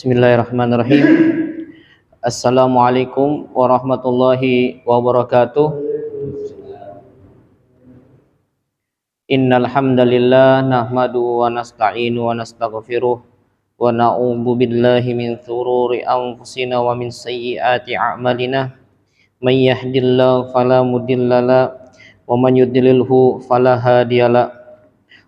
Bismillahirrahmanirrahim. Assalamualaikum warahmatullahi wabarakatuh. Innal hamdalillah nahmadu wa nasta'inu wa nastaghfiruh wa na'udzu billahi min shururi anfusina wa min sayyiati a'malina. May yahdihillahu fala mudhillalah wa man yudlilhu fala hadiyalah.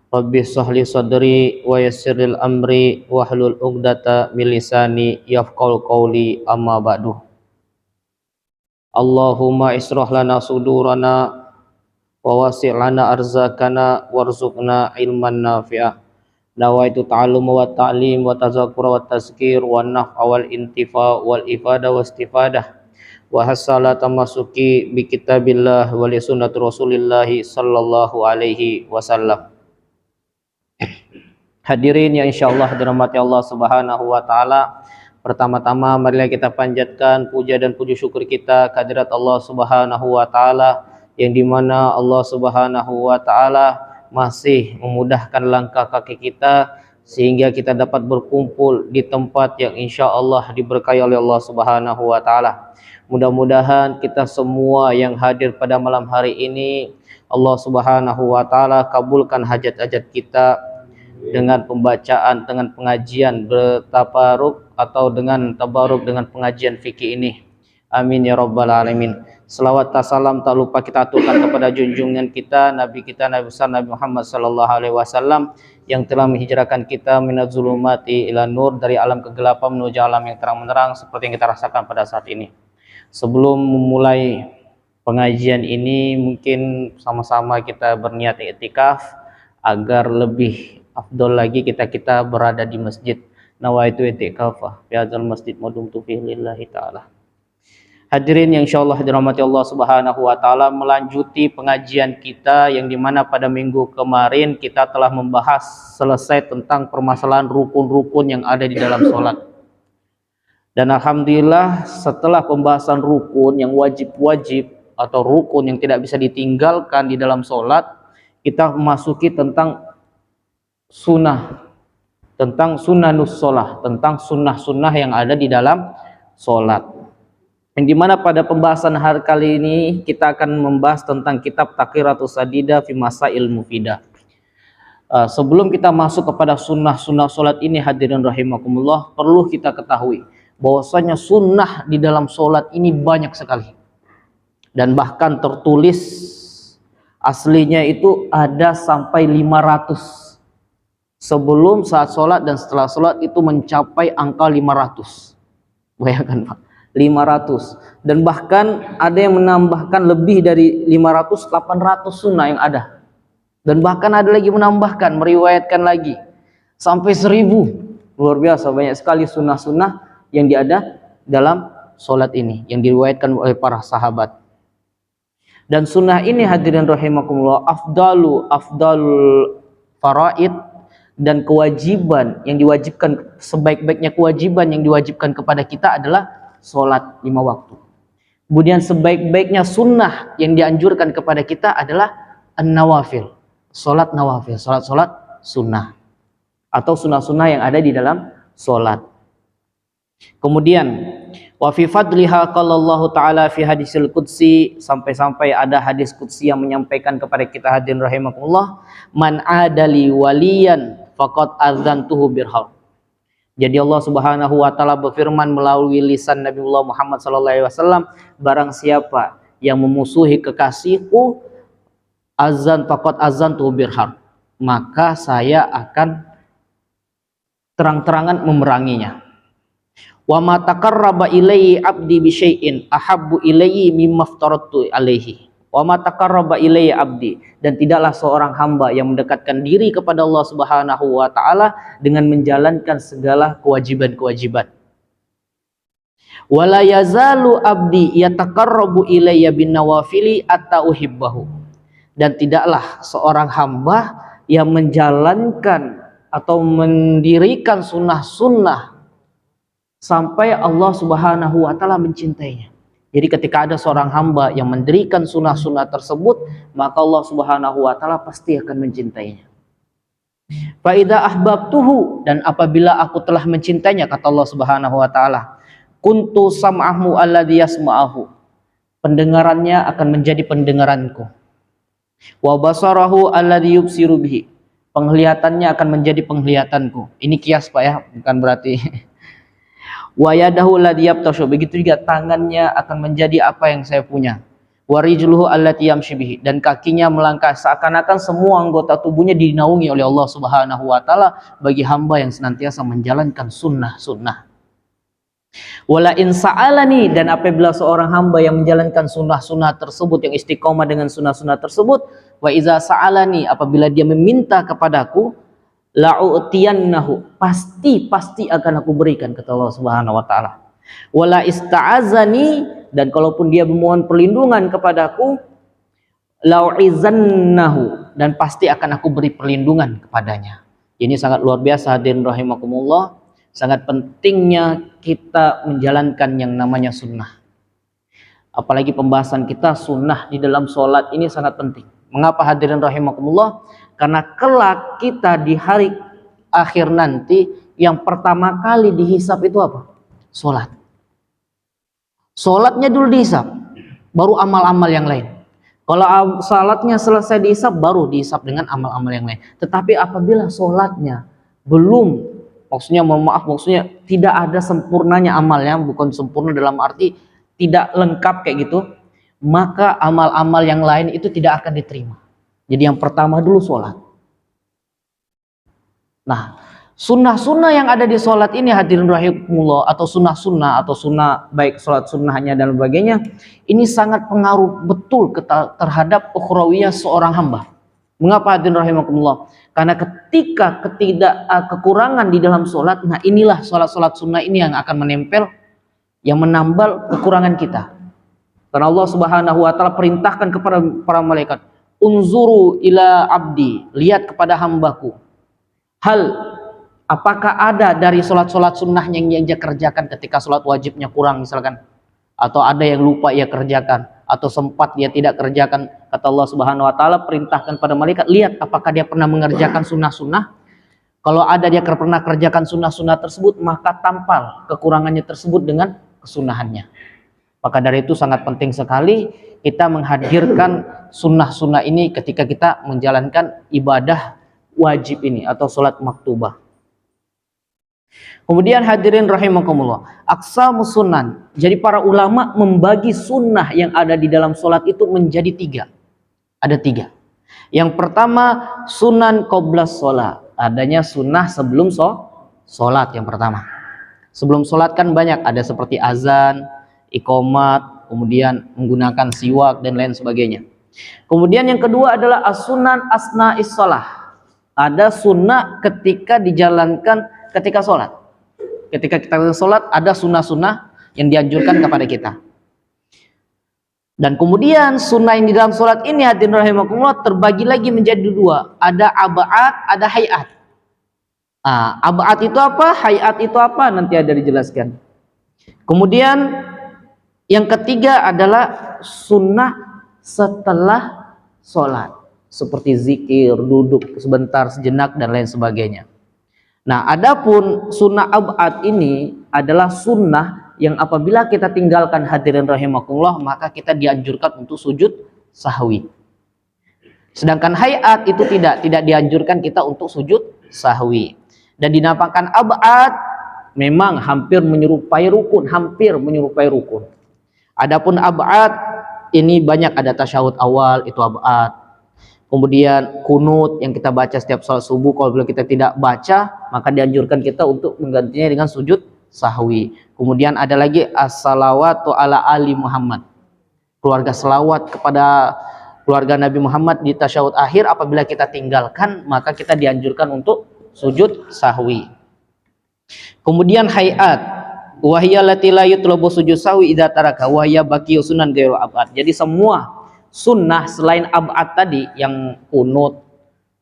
Rabbi shrahli sadri wa yassiril amri wahlul 'uqdata min lisani yafqahu qawli amma ba'du. Allahumma ishrah lana sudurana wa wasi' lana arzakana warzuqna ilman nafi'a. Nawaitu ta'alluma wa ta'lim wa tazakkura wa tazkir wa naf'a wal intifa wal ifada wa istifadah wa hasala tamasuki bi kitabillah wa li sunnati Rasulillah sallallahu alaihi wasallam. Hadirin yang insyaallah dirahmati Allah Subhanahu wa taala. Pertama-tama marilah kita panjatkan puja dan puji syukur kita kehadirat Allah Subhanahu wa taala, yang dimana Allah Subhanahu wa taala masih memudahkan langkah kaki kita sehingga kita dapat berkumpul di tempat yang insyaallah diberkahi oleh Allah Subhanahu wa taala. Mudah-mudahan kita semua yang hadir pada malam hari ini Allah Subhanahu wa taala kabulkan hajat-hajat kita dengan pembacaan, dengan pengajian bertabaruk atau dengan tabaruk dengan pengajian fikih ini. Amin ya rabbal alamin. Selawat dan salam tak lupa kita aturkan kepada junjungan kita Nabi besar Nabi Muhammad sallallahu alaihi wasallam yang telah menghijrahkan kita minaz zulumati ila nur, dari alam kegelapan menuju alam yang terang menerang seperti yang kita rasakan pada saat ini. Sebelum memulai pengajian ini, mungkin sama-sama kita berniat iktikaf agar lebih afdol lagi kita berada di masjid. Nawaitu i'tikafah fi hadzal masjid madumtu fihi lillahi taala. Hadirin yang insyaallah dirahmati Allah Subhanahu wa taala, melanjuti pengajian kita yang dimana pada minggu kemarin kita telah membahas selesai tentang permasalahan rukun-rukun yang ada di dalam sholat. Dan alhamdulillah setelah pembahasan rukun yang wajib-wajib atau rukun yang tidak bisa ditinggalkan di dalam sholat, kita memasuki tentang sunnah, tentang sunnanus sholah, tentang sunnah-sunnah yang ada di dalam sholat. Yang dimana pada pembahasan hari kali ini kita akan membahas tentang kitab Taqriratus Sadida fi Masail Mufidah. Sebelum kita masuk kepada sunnah-sunnah sholat ini, hadirin rahimakumullah, perlu kita ketahui bahwasanya sunnah di dalam sholat ini banyak sekali, dan bahkan tertulis aslinya itu ada sampai 500. Sebelum, saat sholat, dan setelah sholat itu mencapai angka 500. Bayangkan Pak, 500. Dan bahkan ada yang menambahkan lebih dari 500, 800 sunnah yang ada. Dan bahkan ada lagi menambahkan, meriwayatkan lagi sampai 1000. Luar biasa, banyak sekali sunnah-sunnah yang ada dalam sholat ini, yang diriwayatkan oleh para sahabat. Dan sunnah ini hadirin rahimakumullah afdalul faraid, dan kewajiban yang diwajibkan, sebaik-baiknya kewajiban yang diwajibkan kepada kita adalah sholat 5 waktu. Kemudian sebaik-baiknya sunnah yang dianjurkan kepada kita adalah an-nawafil, sholat nawafil, sholat sunnah atau sunnah-sunnah yang ada di dalam sholat. Kemudian wa fi fadliha qallallahu ta'ala fi hadisil qudsi, sampai-sampai ada hadis qudsi yang menyampaikan kepada kita hadirin rahimakumullah, man adali waliyan faqad adzantuhu birhaq. Jadi Allah Subhanahu wa taala berfirman melalui lisan Nabiullah Muhammad sallallahu alaihi wasallam, barang siapa yang memusuhi kekasihku, faqad adzantuhu birhaq, maka saya akan terang-terangan memeranginya. Wa ma taqarraba ilayya 'abdi bi syai'in ahabbu ilayya mimma aftaratu alaihi. Wa ma taqarraba ilayya 'abdi, dan tidaklah seorang hamba yang mendekatkan diri kepada Allah Subhanahu wa taala dengan menjalankan segala kewajiban-kewajiban. Wa la yazalu 'abdi yataqarrabu ilayya bin nawafili atta uhibbahu, dan tidaklah seorang hamba yang menjalankan atau mendirikan sunnah-sunnah sampai Allah Subhanahu wa taala mencintainya. Jadi ketika ada seorang hamba yang mendirikan sunnah-sunnah tersebut, maka Allah Subhanahu wa taala pasti akan mencintainya. Fa idza ahbabtuhu dan apabila aku telah mencintainya, kata Allah Subhanahu wa taala, kuntu sam'ahu alladhi yasma'ahu, pendengarannya akan menjadi pendengaranku, wa basarahu alladhi yubsiru bihi, penglihatannya akan menjadi penglihatanku. Ini kias Pak ya, bukan berarti wa yadahu alladhi yabtashu, begitu juga tangannya akan menjadi apa yang saya punya, wa rijluhu allati yamshi bihi, dan kakinya melangkah, seakan-akan semua anggota tubuhnya dinaungi oleh Allah Subhanahu wa taala bagi hamba yang senantiasa menjalankan sunnah-sunnah. Wala in sa'alani, dan apabila seorang hamba yang menjalankan sunnah-sunnah tersebut, yang istiqomah dengan sunnah-sunnah tersebut, wa iza sa'alani, apabila dia meminta kepadaku, la'u'tiyannahu, pasti akan aku berikan, kata Allah Subhanahu wa taala. Wala ista'azani, dan kalaupun dia memohon perlindungan kepadaku, la'u'izannahu, dan pasti akan aku beri perlindungan kepadanya. Ini sangat luar biasa hadirin rahimakumullah. Sangat pentingnya kita menjalankan yang namanya sunnah. Apalagi pembahasan kita sunnah di dalam sholat ini sangat penting. Mengapa hadirin rahimakumullah? Karena kelak kita di hari akhir nanti, yang pertama kali dihisap itu apa? Sholat. Sholatnya dulu dihisap, baru amal-amal yang lain. Kalau sholatnya selesai dihisap, baru dihisap dengan amal-amal yang lain. Tetapi apabila sholatnya belum, maksudnya tidak ada sempurnanya amalnya, bukan sempurna dalam arti tidak lengkap kayak gitu, maka amal-amal yang lain itu tidak akan diterima. Jadi yang pertama dulu sholat. Nah, sunnah-sunnah yang ada di sholat ini hadirin rahimahullah, atau sunnah-sunnah atau sunnah baik sholat sunnahnya dan sebagainya, ini sangat pengaruh betul terhadap ukhrawiyah seorang hamba. Mengapa hadirin rahimahullah? Karena ketika kekurangan di dalam sholat, nah inilah sholat sunnah ini yang akan menempel, yang menambal kekurangan kita. Karena Allah Subhanahu wa taala perintahkan kepada para malaikat, unzuru ila abdi, lihat kepada hambaku. Apakah ada dari sholat sunnah yang dia kerjakan ketika sholat wajibnya kurang misalkan, atau ada yang lupa ia kerjakan, atau sempat dia tidak kerjakan, kata Allah Subhanahu wa taala perintahkan pada malaikat, lihat apakah dia pernah mengerjakan sunnah-sunnah. Kalau ada dia pernah kerjakan sunnah-sunnah tersebut, maka tampal kekurangannya tersebut dengan kesunahannya. Maka dari itu sangat penting sekali kita menghadirkan sunnah-sunnah ini ketika kita menjalankan ibadah wajib ini atau sholat maktubah. Kemudian hadirin rahimakumullah, aqsamus sunan. Jadi para ulama membagi sunnah yang ada di dalam sholat itu menjadi tiga. Ada tiga. Yang pertama sunan qoblas sholat, adanya sunnah sebelum sholat yang pertama. Sebelum sholat kan banyak, ada seperti azan, iqomat, kemudian menggunakan siwak dan lain sebagainya. Kemudian yang kedua adalah as-sunan asna'is sholah. Ada sunnah ketika dijalankan ketika sholat. Ketika kita sholat ada sunnah-sunnah yang dianjurkan kepada kita. Dan kemudian sunnah yang di dalam sholat ini hadirin rahimakumullah terbagi lagi menjadi dua. Ada ab'ad, ada hayat. Ab'ad itu apa? Hayat itu apa? Nanti ada dijelaskan. Kemudian yang ketiga adalah sunnah setelah sholat, seperti zikir, duduk sebentar, sejenak dan lain sebagainya. Nah, adapun sunnah ab'ad ini adalah sunnah yang apabila kita tinggalkan hadirin rahimakumullah, maka kita dianjurkan untuk sujud sahwi. Sedangkan hayat itu tidak dianjurkan kita untuk sujud sahwi. Dan dinamakan ab'ad memang hampir menyerupai rukun, Adapun ab'ad ini banyak, ada tasyahud awal itu ab'ad. Kemudian kunut yang kita baca setiap salat subuh, kalau kita tidak baca maka dianjurkan kita untuk menggantinya dengan sujud sahwi. Kemudian ada lagi as-salawatu ala ali Muhammad, keluarga selawat kepada keluarga Nabi Muhammad di tasyahud akhir. Apabila kita tinggalkan maka kita dianjurkan untuk sujud sahwi. Kemudian hayat, wahiyya lati la yutlabu sujud sahwi idza taraka wa hiya baqiyu sunan ghairu ab'ad. Jadi semua sunnah selain ab'ad tadi, yang kunut,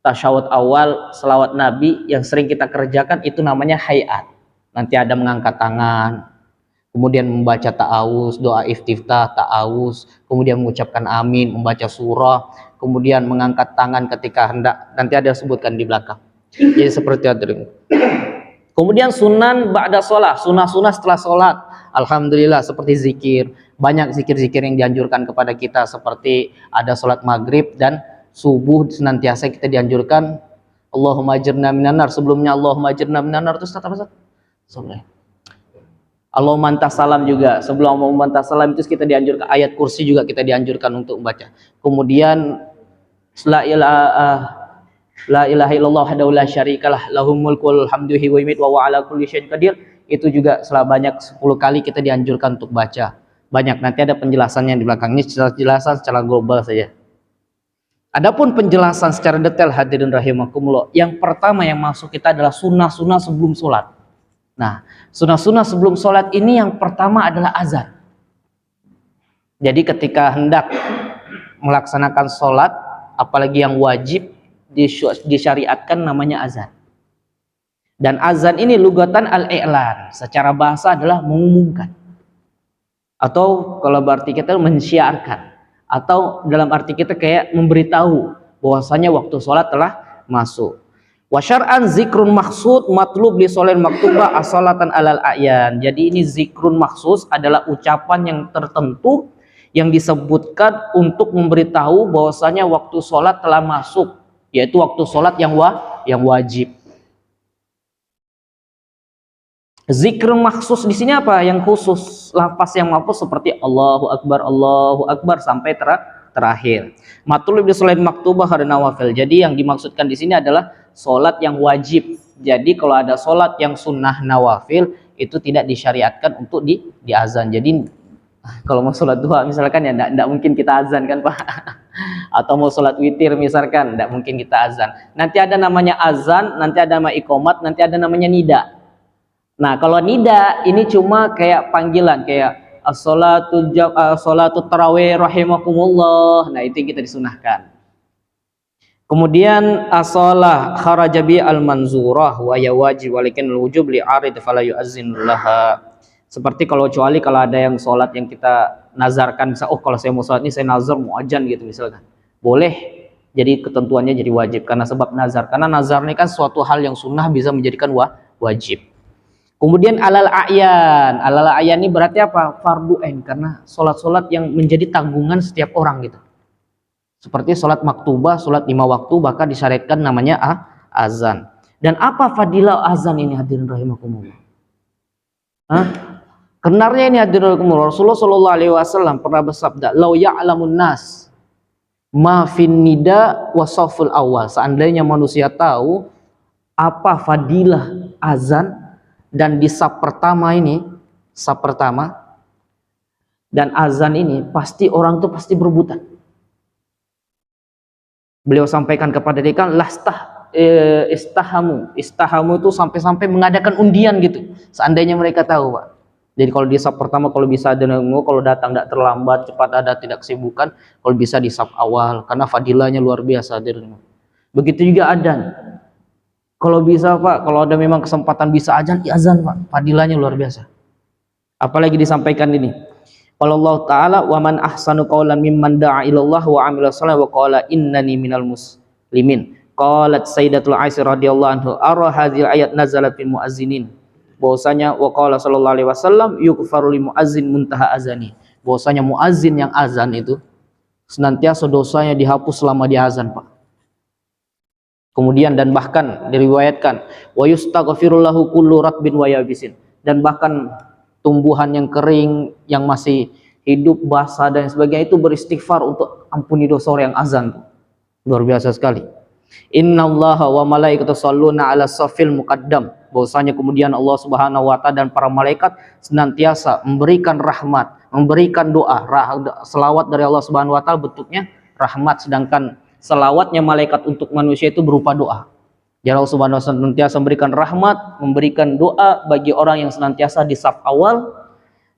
tasyahud awal, selawat Nabi yang sering kita kerjakan, itu namanya hayat. Nanti ada mengangkat tangan, kemudian membaca ta'awuz, doa istiftah, ta'awuz, kemudian mengucapkan amin, membaca surah, kemudian mengangkat tangan ketika hendak, nanti ada sebutkan di belakang. Jadi seperti itu. Kemudian sunan ba'da sholat, sunnah-sunnah setelah sholat. Alhamdulillah seperti zikir. Banyak zikir-zikir yang dianjurkan kepada kita, seperti ada sholat maghrib dan subuh senantiasa kita dianjurkan Allahumma ajirna minan nar. Sebelumnya Allahumma ajirna minan nar, terus apa? Allahumma antas salam juga. Sebelum Allahumma antas salam itu kita dianjurkan ayat kursi juga kita dianjurkan untuk membaca. Kemudian la ilaha illallah wahdahu la syarikalah lahul mulku wal hamdu wa yumiitu wa huwa ala kulli syai'in qadir. Itu juga sebanyak 10 kali kita dianjurkan untuk baca. Banyak, nanti ada penjelasannya di belakang. Ini penjelasan secara global saja. Adapun penjelasan secara detail hadirin rahimakumullah, yang pertama yang masuk kita adalah sunnah-sunnah sebelum sholat. Nah, sunnah-sunnah sebelum sholat ini yang pertama adalah azan. Jadi ketika hendak melaksanakan sholat, apalagi yang wajib, disyariatkan namanya azan. Dan azan ini lugatan al-i'lan, secara bahasa adalah mengumumkan. Atau kalau berarti kita mensyiarkan. Atau dalam arti kita kayak memberitahu bahwasanya waktu sholat telah masuk. Wa syar'an zikrun maksud matlub li sholin maktubah as-salatan alal a'yan. Jadi ini zikrun maksus adalah ucapan yang tertentu yang disebutkan untuk memberitahu bahwasanya waktu sholat telah masuk, yaitu waktu sholat yang wajib. Zikr maksus di sini apa? Yang khusus, lafaz yang mahfuz seperti Allahu Akbar sampai terakhir. Matlub li sholin maktubah dan nawafil. Jadi yang dimaksudkan di sini adalah sholat yang wajib. Jadi kalau ada sholat yang sunnah nawafil itu tidak disyariatkan untuk diazan. Jadi kalau mau sholat duha misalkan ya tidak mungkin kita azan kan Pak. Atau mau sholat witir misalkan tidak mungkin kita azan. Nanti ada namanya azan, nanti ada nama iqomat, nanti ada namanya nida. Nah kalau nida ini cuma kayak panggilan, kayak as-salatu tarawih rahimakumullah. Nah itu yang kita disunahkan. Kemudian as-shalah kharajabi al-manzurah wa ya wajib walakin al-wujub li arid fala yu'azzin laha. Seperti kalau ada yang sholat yang kita nazarkan, misal, kalau saya mau sholat ini saya nazar mau ajan gitu misalkan. Boleh, jadi ketentuannya jadi wajib karena sebab nazar. Karena nazar ini kan suatu hal yang sunnah bisa menjadikan wajib. Kemudian alal a'yan ini berarti apa? Fardu ain, karena sholat-sholat yang menjadi tanggungan setiap orang gitu. Seperti sholat maktubah, sholat 5 waktu, bahkan disyariatkan namanya azan. Dan apa fadilah azan ini hadirin rahimakumullah? Kenarnya ini hadirin rahimakumullah, Rasulullah sallallahu alaihi wasallam pernah bersabda, "Lau ya'lamun nas ma fin nida wa saful awal." Seandainya manusia tahu apa fadilah azan dan di saf pertama dan azan ini, pasti orang tuh pasti berebutan. Beliau sampaikan kepada dia kan istahamu itu sampai mengadakan undian gitu. Seandainya mereka tahu, Pak. Jadi kalau di saf pertama kalau bisa kalau datang tidak terlambat, cepat ada, tidak kesibukan, kalau bisa di saf awal karena fadilahnya luar biasa. Begitu juga adzan. Kalau bisa, Pak, kalau ada memang kesempatan bisa azan, Pak. Fadilahnya luar biasa. Apalagi disampaikan ini. Qala Allah Ta'ala wa man ahsanu qawlan mimman da'a ilallah wa amila shalih wa qala innani minal muslimin. Qalat Sayyidatul Aisyah radhiyallahu anhu ara hadhil ayat nazalat fil muazzinin. Bahwasanya wa qala sallallahu alaihi wasallam yughfaru lil muazzin muntaha azani. Bahwasanya muazzin yang azan itu senantiasa dosanya dihapus selama dia azan, Pak. Kemudian dan bahkan diriwayatkan wa yustaghfiru lahu kullu ratbin wa yabisin, dan bahkan tumbuhan yang kering, yang masih hidup, basah dan sebagainya itu beristighfar untuk ampuni dosa orang yang azan. Luar biasa sekali. Innallaha wa malaikatahu shalluna 'alas safil muqaddam. Bahwasanya kemudian Allah Subhanahu wa taala dan para malaikat senantiasa memberikan rahmat, memberikan doa, selawat dari Allah Subhanahu wa taala bentuknya rahmat, sedangkan selawatnya malaikat untuk manusia itu berupa doa. Jadi Allah Subhanahu wa taala senantiasa memberikan rahmat, memberikan doa bagi orang yang senantiasa di saf awal,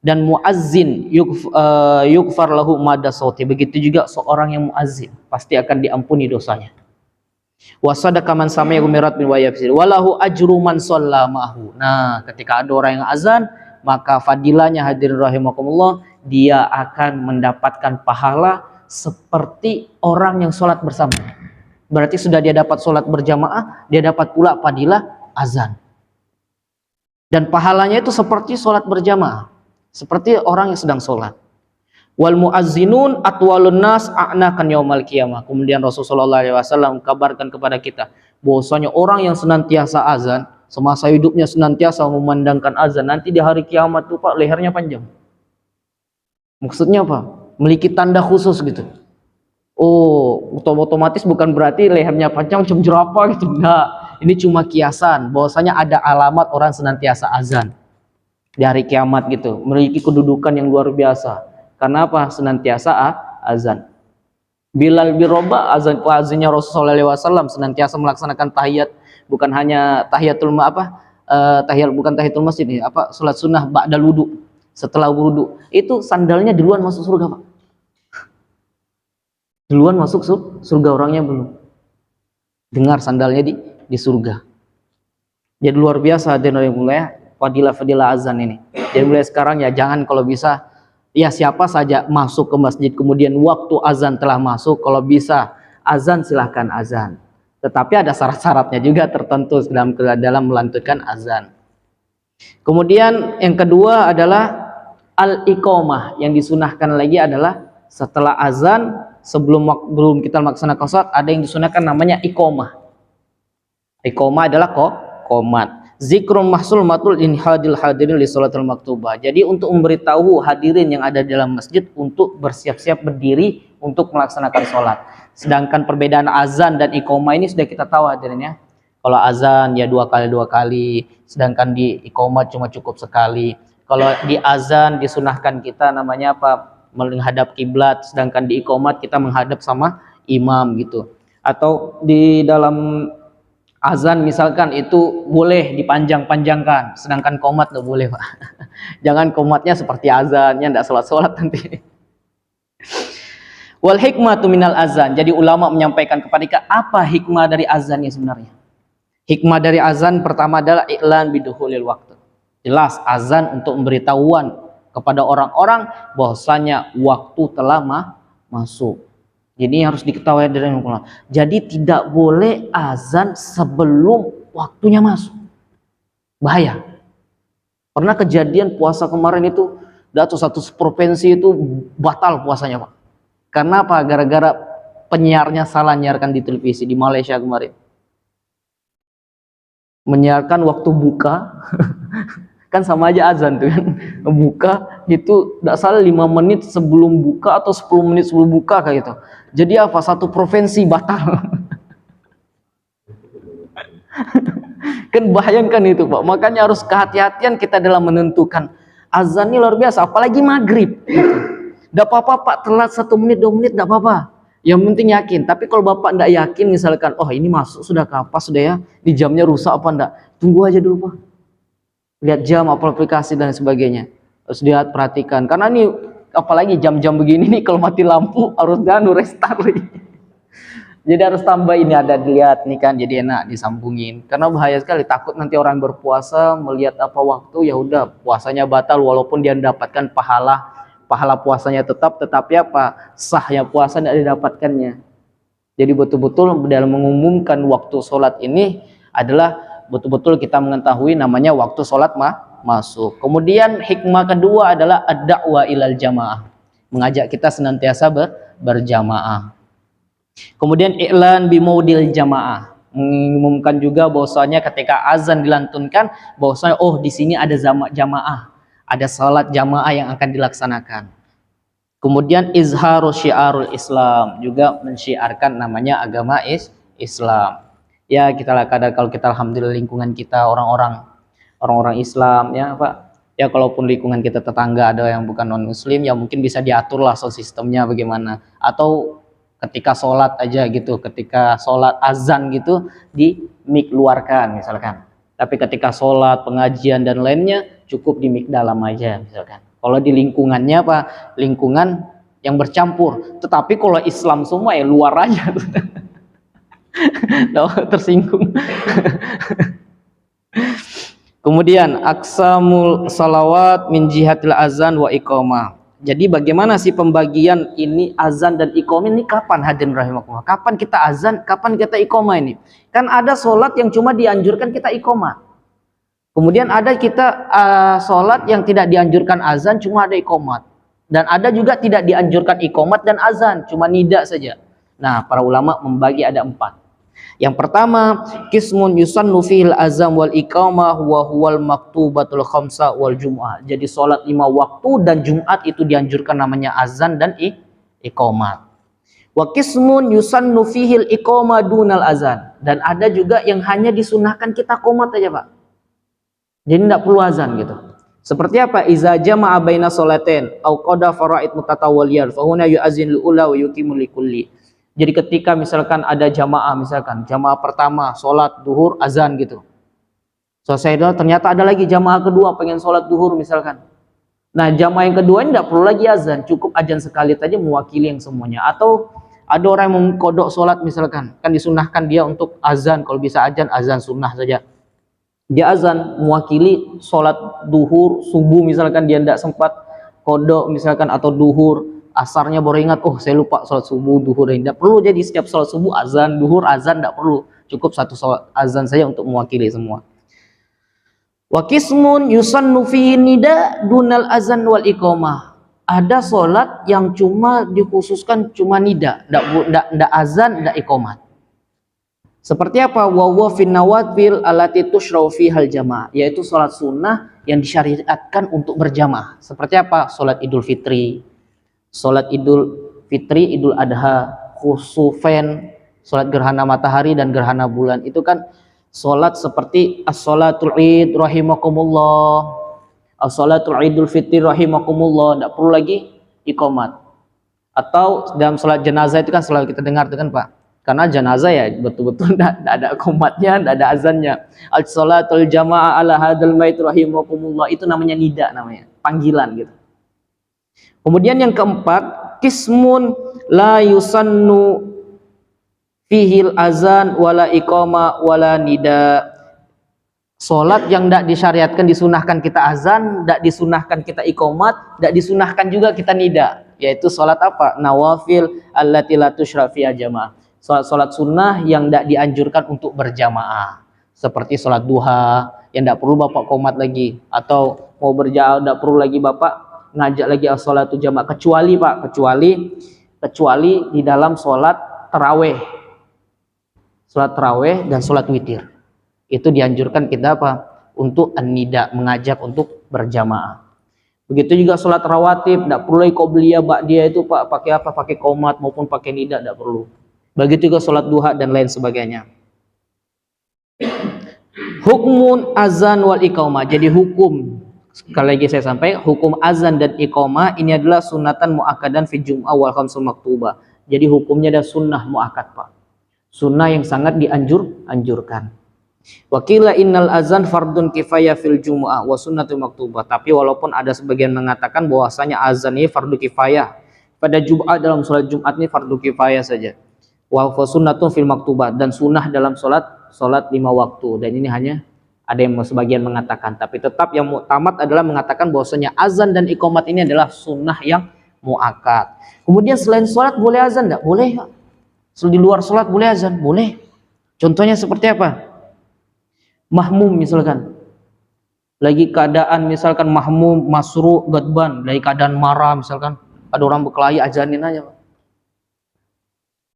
dan muazzin yughfar lahu madda sauti. Begitu juga seorang yang muazzin pasti akan diampuni dosanya. Wa sadaqa man sami'a mirat min wa yafsir walahu ajru man shalla ma'hu. Nah, ketika ada orang yang azan, maka fadilahnya hadirin rahimakumullah, dia akan mendapatkan pahala seperti orang yang sholat bersama. Berarti sudah dia dapat sholat berjamaah, dia dapat pula fadilah azan. Dan pahalanya itu seperti sholat berjamaah, seperti orang yang sedang sholat. Wal muazzinun atwalun nas a'nakan yaumal qiyamah. Kemudian Rasulullah SAW kabarkan kepada kita bahwasanya orang yang senantiasa azan semasa hidupnya, senantiasa memandangkan azan, nanti di hari kiamat tuh Pak lehernya panjang. Maksudnya apa? Memiliki tanda khusus gitu. Oh, otomatis bukan berarti lehernya panjang macam jerapah gitu. Enggak. Ini cuma kiasan bahwasanya ada alamat orang senantiasa azan di hari kiamat gitu, memiliki kedudukan yang luar biasa. Karena apa? Senantiasa azan. Bilal bin Rabah, azannya Rasulullah SAW, senantiasa melaksanakan tahiyat, bukan hanya tahiyatul bukan tahiyatul masjid ini, salat sunnah ba'dal wudu, setelah wudu. Itu sandalnya duluan masuk surga, Pak. Duluan masuk surga, orangnya belum. Dengar sandalnya di surga. Jadi luar biasa hadirin yang mulia, fadilah azan ini. Jadi mulai sekarang ya jangan, kalau bisa ya siapa saja masuk ke masjid kemudian waktu azan telah masuk, kalau bisa azan silahkan azan. Tetapi ada syarat-syaratnya juga tertentu dalam melantunkan azan. Kemudian yang kedua adalah al-iqamah. Yang disunahkan lagi adalah setelah azan, sebelum kita melaksanakan sholat, ada yang disunahkan namanya iqamah. Iqamah adalah qomat. Zikrun mahsul matul inhadil hadirin li sholatil maktubah. Jadi untuk memberitahu hadirin yang ada dalam masjid untuk bersiap-siap berdiri untuk melaksanakan sholat. Sedangkan perbedaan azan dan iqamah ini sudah kita tahu hadirin ya. Kalau azan ya dua kali, sedangkan di iqamah cuma cukup sekali. Kalau di azan disunahkan kita namanya apa? Menghadap kiblat, sedangkan di iqamah kita menghadap sama imam gitu. Atau di dalam azan misalkan itu boleh dipanjang-panjangkan, sedangkan qomat nggak boleh, Pak. Jangan qomatnya seperti azannya, nggak sholat nanti. Wal hikmatu minal azan. Jadi ulama menyampaikan kepada kita apa hikmah dari azannya sebenarnya. Hikmah dari azan pertama adalah i'lan bidukhulil waktu. Jelas azan untuk memberitahuan kepada orang-orang bahwasanya waktu telah masuk. Jadi harus diketahui dari ulama. Jadi tidak boleh azan sebelum waktunya masuk. Bahaya. Pernah kejadian puasa kemarin itu, satu provinsi itu batal puasanya, Pak. Karena apa? Gara-gara penyiarnya salah nyiarkan di televisi di Malaysia kemarin. Menyiarkan waktu buka. Kan sama aja azan tuh kan. Buka itu tidak salah 5 menit sebelum buka atau 10 menit sebelum buka kayak gitu. Jadi apa? Satu provinsi batal. Kan bayangkan itu, Pak. Makanya harus kehati-hatian kita dalam menentukan azan ini luar biasa, apalagi maghrib gitu. Tidak apa-apa Pak, telat 1 menit 2 menit tidak apa-apa. Yang penting yakin. Tapi kalau Bapak tidak yakin misalkan, oh ini masuk sudah kapas sudah ya, di jamnya rusak apa enggak, tunggu aja dulu, Pak. Lihat jam, aplikasi dan sebagainya. Harus lihat, perhatikan. Karena ini apalagi jam-jam begini nih, kalau mati lampu harus restart lagi. Jadi harus tambah ini, ada dilihat nih kan, jadi enak disambungin. Karena bahaya sekali, takut nanti orang berpuasa melihat apa waktu, ya udah puasanya batal walaupun dia mendapatkan pahala puasanya tetap, tetapi apa sahnya puasa tidak didapatkannya. Jadi betul-betul dalam mengumumkan waktu sholat ini adalah betul-betul kita mengetahui namanya waktu sholat masuk. Kemudian hikmah kedua adalah ad-da'wa ilal jamaah, mengajak kita senantiasa berjamaah. Kemudian i'lan bimaudil jamaah, mengumumkan juga bahwasanya ketika azan dilantunkan bahwasanya oh di sini ada jamaah, ada salat jamaah yang akan dilaksanakan. Kemudian izharu syiarul Islam, juga mensyiarkan namanya agama Islam. Ya kita kadang kalau kita alhamdulillah lingkungan kita orang-orang Islam ya Pak. Ya kalaupun lingkungan kita tetangga ada yang bukan non muslim ya mungkin bisa diatur lah soal sistemnya bagaimana. Atau ketika sholat aja gitu, ketika sholat azan gitu di mic luarkan misalkan. Tapi ketika sholat, pengajian dan lainnya cukup di mic dalam aja misalkan. Kalau di lingkungannya apa? Lingkungan yang bercampur. Tetapi kalau Islam semua ya luar aja. Tersinggung. Kemudian aksamul salawat min jihatil azan wa iqamah. Jadi bagaimana sih pembagian ini azan dan iqamah ini kapan hadirin rahimakumullah? Kapan kita azan, kapan kita iqamah ini? Kan ada sholat yang cuma dianjurkan kita iqamah. Kemudian ada kita sholat yang tidak dianjurkan azan, cuma ada iqomat. Dan ada juga tidak dianjurkan iqomat dan azan, cuma nida saja. Nah, para ulama membagi ada 4. Yang pertama, qismun yusannu fihil azam wal iqamah wa huwal maktubatul khamsa wal jum'ah. Jadi sholat 5 waktu dan Jumat itu dianjurkan namanya azan dan iqamat. Wa qismun yusannu fihil iqamah dunal azan. Dan ada juga yang hanya disunahkan kita qomat aja, Pak. Jadi tidak perlu azan gitu. Seperti apa? Iza jama'a baina sholatain au qada faraid mutatawaliyah fa huna yu'azzin lil ula wa yuqimu likulli. Jadi ketika misalkan ada jamaah, misalkan jamaah pertama sholat duhur azan gitu. Selesai itu ternyata ada lagi jamaah kedua pengen sholat duhur misalkan. Nah, jamaah yang kedua ini tidak perlu lagi azan, cukup azan sekali saja mewakili yang semuanya. Atau ada orang yang mengkodok sholat misalkan, kan disunahkan dia untuk azan, kalau bisa azan sunnah saja. Dia azan mewakili sholat duhur, subuh misalkan dia tidak sempat kodok misalkan, atau duhur, asarnya baru ingat, oh saya lupa sholat subuh, duhur, tidak perlu jadi setiap sholat subuh azan, duhur azan, tidak perlu, cukup satu sholat azan saja untuk mewakili semua. Wa qismun yusannu fihi nida dunal azan wal iqamah. Ada sholat yang cuma dikhususkan cuma nida, tidak azan, tidak iqamat. Seperti apa? Wa huwa fin nawafil allati tushra'u fihal jamaah, yaitu salat sunnah yang disyariatkan untuk berjamaah. Seperti apa? Salat Idul Fitri, salat Idul Fitri, Idul Adha, khusufen, salat gerhana matahari dan gerhana bulan. Itu kan salat seperti as-salatul Id rahimakumullah, as-salatul Idul Fitri rahimakumullah, tidak perlu lagi iqamat. Atau dalam salat jenazah itu kan selalu kita dengar itu kan, Pak. Karena jenazah ya betul-betul tidak ada komatnya, tidak ada azannya. Al-salatul jamaah ala hadal mait rahimakumullah, itu namanya nida, namanya panggilan gitu. Kemudian yang keempat, qismun la yusannu fihil azan wala iqama wala nida. Salat yang tidak disyariatkan, disunahkan kita azan, tidak disunahkan kita iqamat, tidak disunahkan juga kita nida, yaitu salat apa? Nawafil allati la tusyra fiha jamaah. Salat sunnah yang tidak dianjurkan untuk berjamaah, seperti salat duha yang tidak perlu bapak qomat lagi, atau mau berjamaah tidak perlu lagi bapak ngajak lagi as-salatu jamaah, kecuali di dalam salat taraweh dan salat witir. Itu dianjurkan kita apa? Untuk an-nida, mengajak untuk berjamaah. Begitu juga salat rawatib, tidak perlu qobliyah ba'diyah itu Pak pakai apa? Pakai qomat maupun pakai nida, tidak perlu. Begitu juga sholat duha dan lain sebagainya. Hukmun azan wal iqamah. Jadi hukum, sekali lagi saya sampaikan, hukum azan dan iqamah ini adalah sunatan muakkadan fi jum'ah wal khamsul maktubah. Jadi hukumnya adalah sunnah muakkad, Pak. Sunnah yang sangat anjurkan. Wakila innal azan fardun kifayah fil jum'ah wa sunnatul maktubah. Tapi walaupun ada sebagian mengatakan bahwasanya azan ini fardu kifayah, pada Jumat dalam sholat Jumat ini fardu kifayah saja. Wa sunnatun fil maktubah, dan sunnah dalam salat 5 waktu. Dan ini hanya ada yang sebagian mengatakan, tapi tetap yang muktamad adalah mengatakan bahwasanya azan dan iqamat ini adalah sunnah yang muakkad. Kemudian selain salat boleh azan enggak? Boleh. Di luar salat boleh azan? Boleh. Contohnya seperti apa? Mahmum misalkan. Lagi keadaan misalkan mahmum, masru, gadban, lagi keadaan marah misalkan, ada orang berkelahi, azanin aja.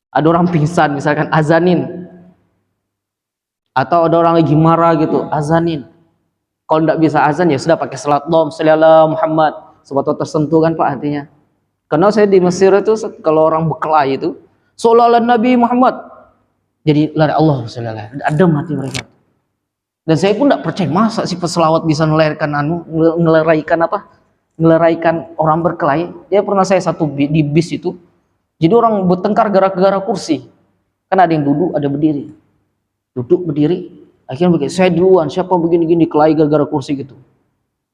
Ada orang pingsan misalkan, azanin. Atau ada orang lagi marah gitu, azanin. Kalau tidak bisa azan ya sudah pakai salat dom, sallallahu Muhammad, sebab tersentuh kan Pak hatinya. Karena saya di Mesir itu kalau orang berkelahi itu sallallahu Nabi Muhammad, jadi lari Allah sallallahu, adem hati mereka. Dan saya pun tidak percaya masa sih peselawat bisa ngeleraikan orang berkelahi. Ya pernah saya di bis itu. Jadi orang bertengkar gara-gara kursi. Kan ada yang duduk, ada berdiri. Duduk, berdiri. Akhirnya begini, saya duluan, siapa begini-gini, kelahi gara-gara kursi gitu.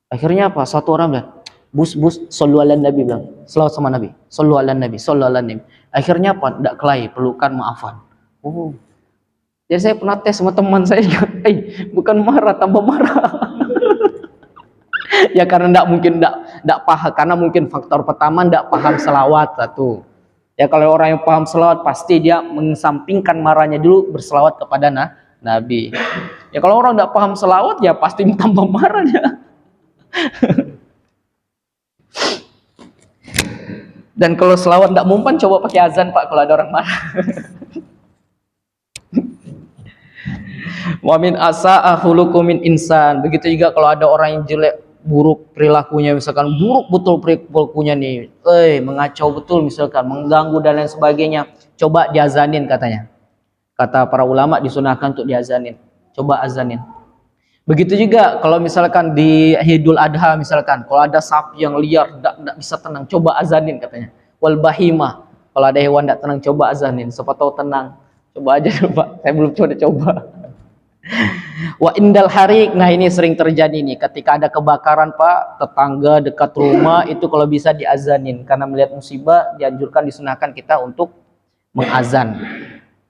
Akhirnya apa? Satu orang bilang, bus, sallu ala Nabi, bilang, selawat sama Nabi. Sallu ala Nabi, sallu ala Nabi. Akhirnya apa? Tidak kelahi, pelukan, maafan. Oh. Jadi saya pernah tes sama teman saya, bukan marah, tambah marah. Ya karena tidak paham, karena mungkin faktor pertama tidak paham selawat satu. Ya kalau orang yang paham selawat pasti dia mengesampingkan marahnya dulu, berselawat kepada Nabi. Ya kalau orang tidak paham selawat ya pasti tambah marah ya. Dan kalau selawat tidak mumpan, coba pakai azan Pak kalau ada orang marah. Wa min asa'a khuluqu min insan. Begitu juga kalau ada orang yang jelek, buruk perilakunya, misalkan buruk betul perilakunya nih, mengacau betul misalkan, mengganggu dan lain sebagainya, coba diazanin katanya. Kata para ulama disunahkan untuk diazanin. Coba azanin. Begitu juga kalau misalkan di Idul Adha misalkan, kalau ada sapi yang liar tidak bisa tenang, coba azanin katanya. Wal bahimah, kalau ada hewan tidak tenang, coba azanin. Siapa tahu tenang. Coba aja coba. Saya belum coba. Wa indal harik, nah ini sering terjadi nih, ketika ada kebakaran Pak, tetangga dekat rumah itu kalau bisa diazanin, karena melihat musibah dianjurkan disunahkan kita untuk mengazan.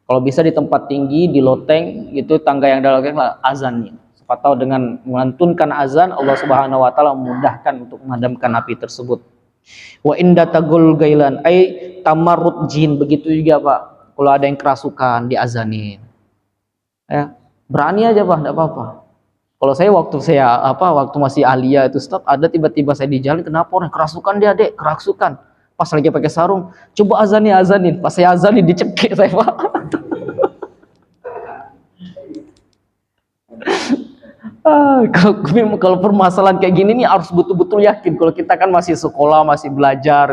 Kalau bisa di tempat tinggi, di loteng gitu, tangga yang ada loteng azan. Siapa tahu dengan melantunkan azan Allah Subhanahu wa taala memudahkan untuk memadamkan api tersebut. Wa inda tagul gailan ai tamarrud jin, begitu juga Pak. Kalau ada yang kerasukan diazanin. Ya, berani aja Pak, enggak apa-apa. Kalau saya waktu masih alia itu stop, ada tiba-tiba saya di jalan, kenapa orang kerasukan dia, Dek, kerasukan. Pas lagi pakai sarung, coba azanin. Pas saya azanin dicekik saya Pak. Kalau permasalahan kayak gini nih harus betul-betul yakin. Kalau kita kan masih sekolah, masih belajar,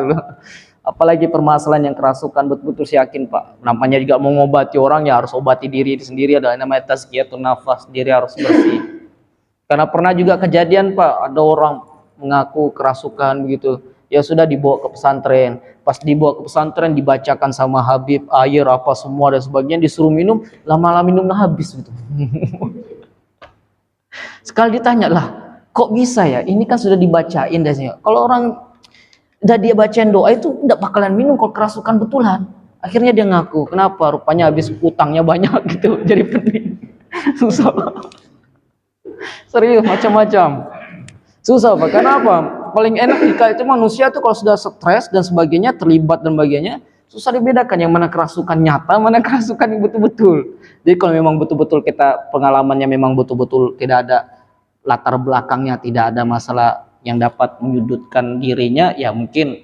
apalagi permasalahan yang kerasukan, betul-betul yakin Pak. Namanya juga mau ngobati orang ya harus obati diri sendiri, ada namanya tazkiyatun nafas, diri harus bersih. Karena pernah juga kejadian Pak, ada orang mengaku kerasukan begitu, ya sudah dibawa ke pesantren. Pas dibawa ke pesantren dibacakan sama Habib air apa semua dan sebagainya, disuruh minum, lama-lama minumnya habis gitu. Sekali ditanya lah, kok bisa ya? Ini kan sudah dibacain dasarnya. Kalau orang udah dia bacain doa itu tidak bakalan minum kalau kerasukan betulan. Akhirnya dia ngaku, kenapa? Rupanya habis utangnya banyak gitu, jadi pening. Susah. Serius, macam-macam. Susah Pak, kenapa? Paling enak jika itu manusia tuh kalau sudah stres dan sebagainya, terlibat dan sebagainya, susah dibedakan yang mana kerasukan nyata, mana kerasukan yang betul-betul. Jadi kalau memang betul-betul kita pengalamannya memang betul-betul tidak ada latar belakangnya, tidak ada masalah yang dapat menyudutkan dirinya, ya mungkin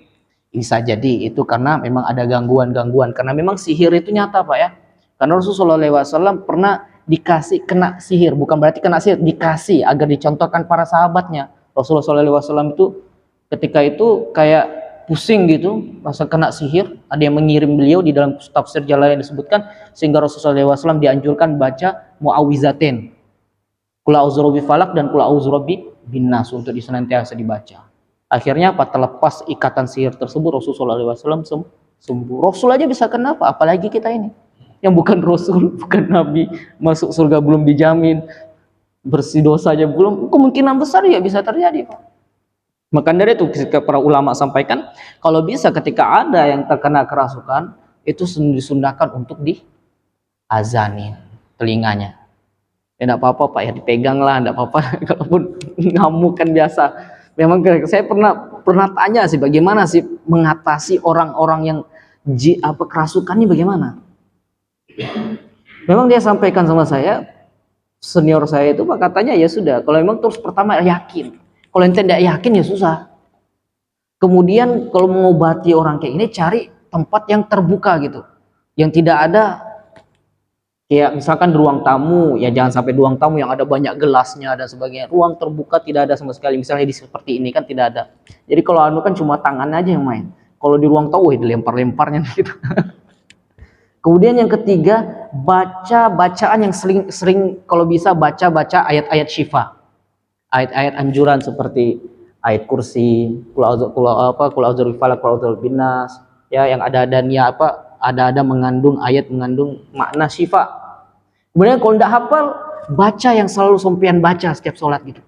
bisa jadi itu karena memang ada gangguan-gangguan. Karena memang sihir itu nyata Pak ya. Karena Rasulullah SAW pernah dikasih kena sihir, bukan berarti kena sihir, dikasih agar dicontohkan para sahabatnya. Rasulullah SAW itu ketika itu kayak pusing gitu, masa kena sihir, ada yang mengirim beliau di dalam tafsir Jalalain disebutkan, sehingga Rasulullah SAW dianjurkan baca muawizatain, Qul a'udzu birabbil falaq dan Qul a'udzu birabbin nas untuk senantiasa dibaca. Akhirnya apa, terlepas ikatan sihir tersebut, Rasulullah SAW sembuh. Rasul aja bisa kenapa, apalagi kita ini yang bukan Rasul, bukan Nabi, masuk surga belum dijamin, bersih dosanya belum, kemungkinan besar ya bisa terjadi Pak. Maka dari itu ketika para ulama sampaikan, kalau bisa ketika ada yang terkena kerasukan, itu disunahkan untuk diazanin telinganya. Ya enggak apa-apa Pak ya, dipegang lah, enggak apa-apa. Kalaupun ngamuk kan biasa. Memang saya pernah tanya sih, bagaimana sih mengatasi orang-orang yang kerasukan ini bagaimana? Memang dia sampaikan sama saya, senior saya itu Pak, katanya ya sudah, kalau memang terus pertama yakin. Kalau ente tidak yakin ya susah. Kemudian kalau mengobati orang kayak ini, cari tempat yang terbuka gitu, yang tidak ada kayak misalkan di ruang tamu, ya jangan sampai ruang tamu yang ada banyak gelasnya dan sebagainya. Ruang terbuka tidak ada sama sekali, misalnya di seperti ini kan tidak ada. Jadi kalau anu kan cuma tangan aja yang main. Kalau di ruang tamu dilempar-lemparnya gitu. Kemudian yang ketiga, bacaan yang sering kalau bisa baca ayat-ayat syifa. Ayat-ayat anjuran seperti ayat kursi, qul a'udzu birabbil falaq, qul a'udzu birabbin nas, ya yang ada mengandung makna syifa. Kemudian kalau tidak hafal, baca yang selalu sompian baca setiap sholat gitu.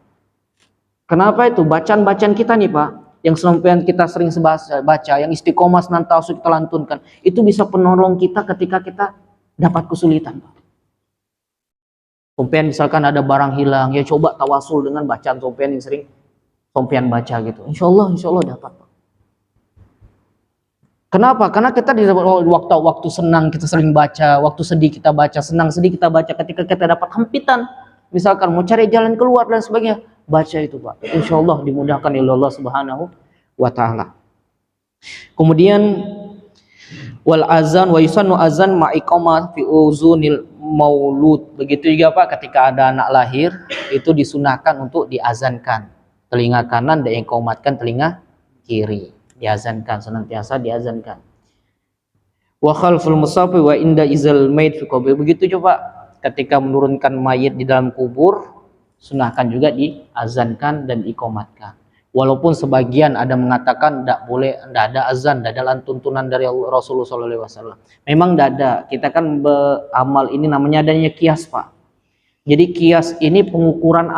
Kenapa itu? Bacaan kita nih Pak, yang sompian kita sering baca, yang istiqomah senantiasa kita lantunkan, itu bisa penolong kita ketika kita dapat kesulitan Pak. Sompian misalkan ada barang hilang, ya coba tawasul dengan bacaan sompian yang sering sompian baca gitu. Insya Allah dapat Pak. Kenapa? Karena kita di waktu senang kita sering baca, waktu sedih kita baca, senang sedih kita baca. Ketika kita dapat hempitan, misalkan mau cari jalan keluar dan sebagainya, baca itu Pak. Insya Allah dimudahkan oleh Allah Subhanahu wa Ta'ala. Kemudian wal azan wa yusannu azan ma iqamah fi uzunil maulud. Begitu juga Pak, ketika ada anak lahir itu disunahkan untuk diazankan telinga kanan dan iqamatkan telinga kiri. Diazankan, senantiasa diazankan. Wa khalful musafi wa inda izal mayit fi qabri. Begitu coba ketika menurunkan mayit di dalam kubur, sunahkan juga diazankan dan iqamatkan. Walaupun sebagian ada mengatakan tidak boleh, tidak ada azan, tidak ada tuntunan dari Rasulullah SAW. Memang tidak ada. Kita kan beramal ini namanya adanya kias Pak. Jadi kias ini pengukuran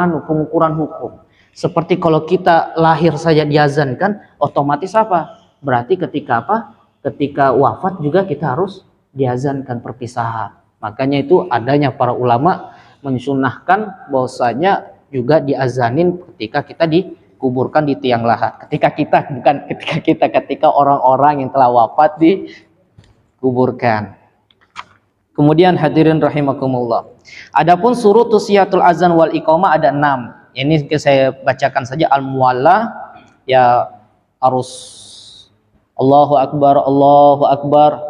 hukum. Seperti kalau kita lahir saja diazankan, otomatis apa? Berarti ketika apa? Ketika wafat juga kita harus diazankan perpisahan. Makanya itu adanya para ulama mensunahkan bahwasanya juga diazanin ketika kita dikuburkan di tiang lahat. Ketika orang-orang yang telah wafat dikuburkan. Kemudian hadirin rahimakumullah. Adapun surutus siyatul azan wal iqamah ada 6. Ini saya bacakan saja al-muwalla, ya harus Allahu Akbar,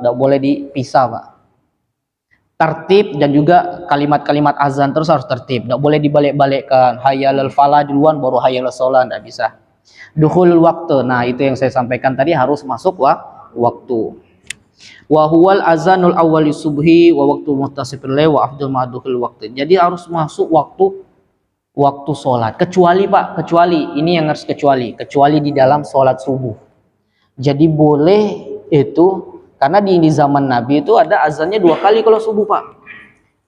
tidak boleh dipisah Pak. Tertib dan juga kalimat-kalimat azan terus harus tertib, tidak boleh dibalik-balikkan. Hayyalal falah duluan baru hayyalal sholat, tidak bisa. Dukhulul waktu, nah itu yang saya sampaikan tadi harus masuk waktu. Wa huwal azanul awwali subhi wa waktu muhtasifil lail wa afdal ma'dukhul waktu. Jadi harus masuk waktu sholat, kecuali ini yang harus kecuali di dalam sholat subuh. Jadi boleh itu, karena di zaman Nabi itu ada azannya 2 kali kalau subuh Pak.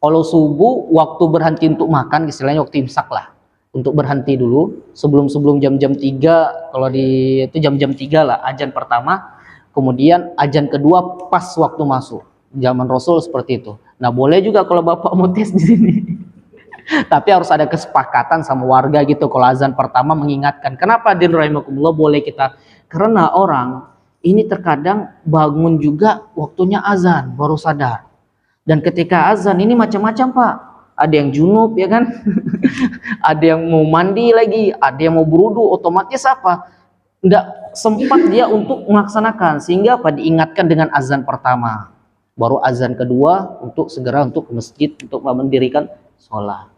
Kalau subuh waktu berhenti untuk makan, istilahnya waktu imsak lah, untuk berhenti dulu sebelum jam-jam 3, kalau itu jam-jam 3 lah azan pertama, kemudian azan kedua pas waktu masuk. Zaman Rasul seperti itu. Nah boleh juga kalau Bapak mau tes di sini. Tapi harus ada kesepakatan sama warga gitu. Kalau azan pertama mengingatkan. Kenapa din rahimakumullah boleh kita? Karena orang ini terkadang bangun juga waktunya azan baru sadar. Dan ketika azan ini macam-macam Pak. Ada yang junub ya kan? Ada yang mau mandi lagi, ada yang mau berudu, otomatis apa? Nggak sempat dia untuk melaksanakan, sehingga apa? Diingatkan dengan azan pertama. Baru azan kedua untuk segera untuk ke masjid untuk mendirikan sholat.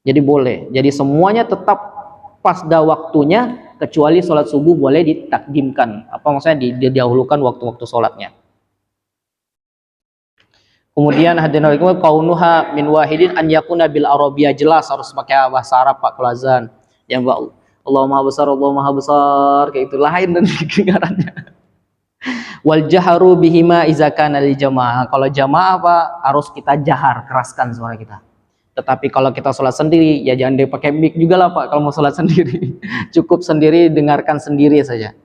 Jadi boleh. Jadi semuanya tetap pas dah waktunya, kecuali sholat subuh boleh ditakdimkan. Apa maksudnya? Didahulukan waktu-waktu sholatnya. Kemudian hadirin kaunuha min wahidin an yakuna bil arabiyah, jelas harus pakai bahasa Arab Pak kalau azan. Yang Allah Maha besar, kayak itu lain dan kedengarannya. Wal jaharu bihima iza kana lil jamaah. Kalau jamaah Pak harus kita jahar, keraskan suara kita. Tetapi kalau kita sholat sendiri, ya jangan dipakai mic juga lah Pak. Kalau mau sholat sendiri, cukup sendiri, dengarkan sendiri saja.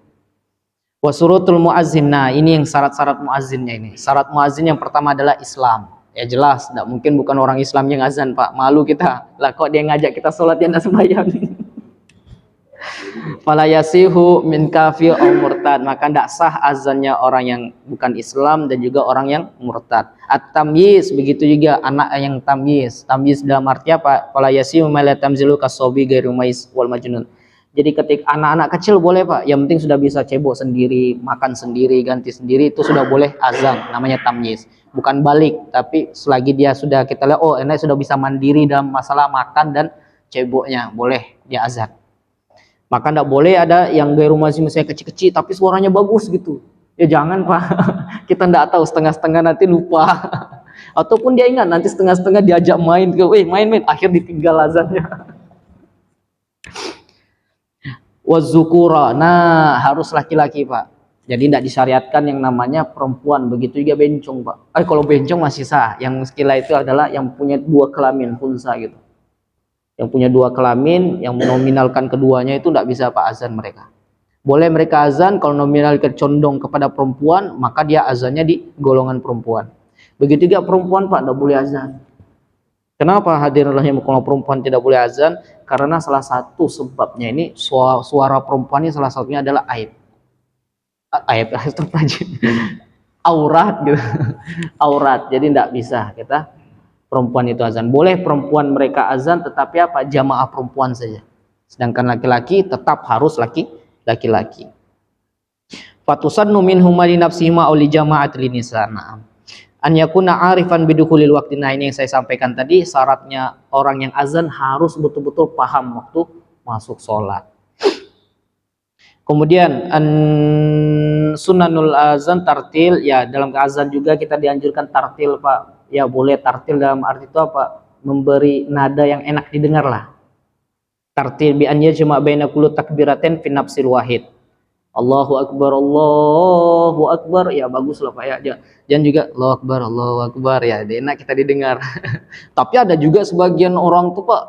Wasurutul muazzin. Nah ini yang syarat-syarat muazzinnya ini. Syarat muazzin yang pertama adalah Islam. Ya jelas, tidak mungkin bukan orang Islam yang azan Pak. Malu kita. Lah kok dia ngajak kita sholat yang tidak sembahyang. Fala yasihu min kafir au murtad, maka tidak sah azannya orang yang bukan Islam dan juga orang yang murtad. At-tamyiz, begitu juga anak yang tamyiz. Tamyiz dalam arti apa? Fala yasihu ma la tamzilu kasobi ghairu mais wal majnun. Jadi ketika anak-anak kecil boleh Pak, yang penting sudah bisa cebok sendiri, makan sendiri, ganti sendiri, itu sudah boleh azan, namanya tamyiz. Bukan balik, tapi selagi dia sudah kita lihat, oh ini sudah bisa mandiri dalam masalah makan dan ceboknya, boleh dia azan. Maka tidak boleh ada yang gaya rumah misalnya kecil-kecil tapi suaranya bagus gitu. Ya jangan Pak, kita tidak tahu, setengah-setengah nanti lupa. Ataupun dia ingat nanti setengah-setengah diajak main, main, akhir ditinggal azannya. Wazukura, nah harus laki-laki Pak. Jadi tidak disyariatkan yang namanya perempuan, begitu juga bencong Pak. Kalau bencong masih sah, yang muskilah itu adalah yang punya 2 kelamin, hunsa gitu. Yang punya 2 kelamin, yang menominalkan keduanya itu tidak bisa Pak azan mereka. Boleh mereka azan kalau nominal condong kepada perempuan, maka dia azannya di golongan perempuan. Begitu juga perempuan Pak tidak boleh azan. Kenapa hadirin rahimakumullah perempuan tidak boleh azan? Karena salah satu sebabnya ini suara perempuan ini salah satunya adalah aib. ayat aurat gitu. Aurat. Jadi tidak bisa kita perempuan itu azan. Boleh perempuan mereka azan, tetapi apa? Jamaah perempuan saja. Sedangkan laki-laki tetap harus laki-laki. Fatusannu minhuma li nafsihima aw li jama'at linisa. An yakuna arifan bidukhulil waqti. Nah, ini yang saya sampaikan tadi, syaratnya orang yang azan harus betul-betul paham waktu masuk sholat. Kemudian sunanul azan tartil, ya dalam azan juga kita dianjurkan tartil Pak. Ya boleh tartil dalam arti itu apa? Memberi nada yang enak didengar lah. Tartil bi an yajma baina kulli takbiratin fi nafsil wahid. Allahu Akbar, ya bagus lah Pak ya. Jangan juga Allahu Akbar ya, enak kita didengar. Tapi ada juga sebagian orang tuh Pak,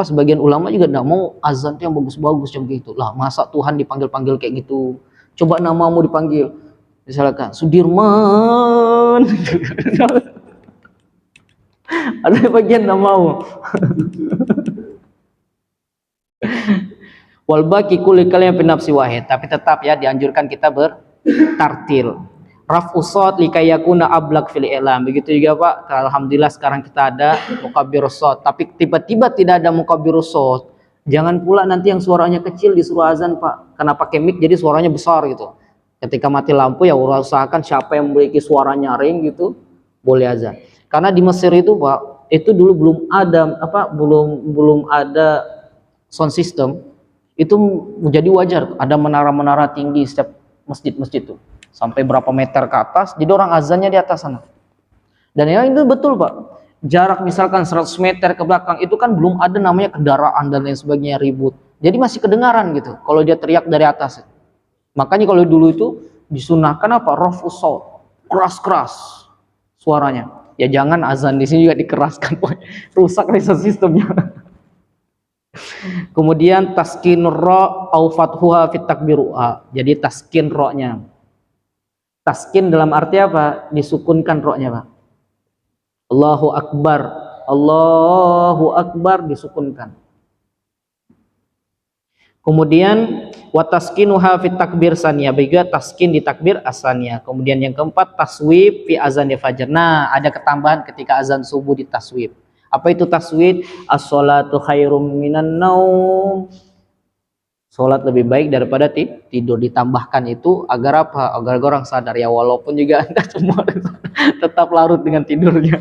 sebagian ulama juga tidak mau azan tuh yang bagus-bagus yang gitu. Lah masa Tuhan dipanggil-panggil kayak gitu? Coba namamu dipanggil, misalkan Sudirman. Ada bagian tidak mau. Wal baqi kulli kalimat fi nafsi wahid, tapi tetap ya dianjurkan kita bertartil. Raf'u shad likayakuna ablaq fil i'lam. Begitu juga Pak, alhamdulillah sekarang kita ada mukabbirus shad, tapi tiba-tiba tidak ada mukabbirus shad. Jangan pula nanti yang suaranya kecil disuruh azan Pak, karena pakai mic jadi suaranya besar gitu. Ketika mati lampu ya usahakan siapa yang memiliki suara nyaring gitu boleh azan. Karena di Mesir itu Pak, itu dulu belum ada sound system. Itu menjadi wajar ada menara-menara tinggi setiap masjid-masjid itu sampai berapa meter ke atas, jadi orang azannya di atas sana. Dan yang itu betul Pak, jarak misalkan 100 meter ke belakang itu kan belum ada namanya kendaraan dan lain sebagainya ribut, jadi masih kedengaran gitu kalau dia teriak dari atas. Makanya kalau dulu itu disunahkan apa? Raf'us shaut, keras-keras suaranya. Ya jangan azan di sini juga dikeraskan Pak, rusak sistemnya. Kemudian taskin ro au fathuha fit takbiruha. Jadi taskin ro-nya. Taskin dalam arti apa? Disukunkan ro-nya Pak. Allahu Akbar. Allahu Akbar disukunkan. Kemudian wa taskinuha fit takbir saniyah. Juga taskin di takbir asaniyah. Kemudian yang keempat taswib fi azan fajr. Nah, ada ketambahan ketika azan subuh di taswib. Apa itu taswid? As-sholatu khairum minan naum. Salat lebih baik daripada tidur. Ditambahkan itu agar apa? Agar orang sadar ya, walaupun juga Anda semua tetap larut dengan tidurnya.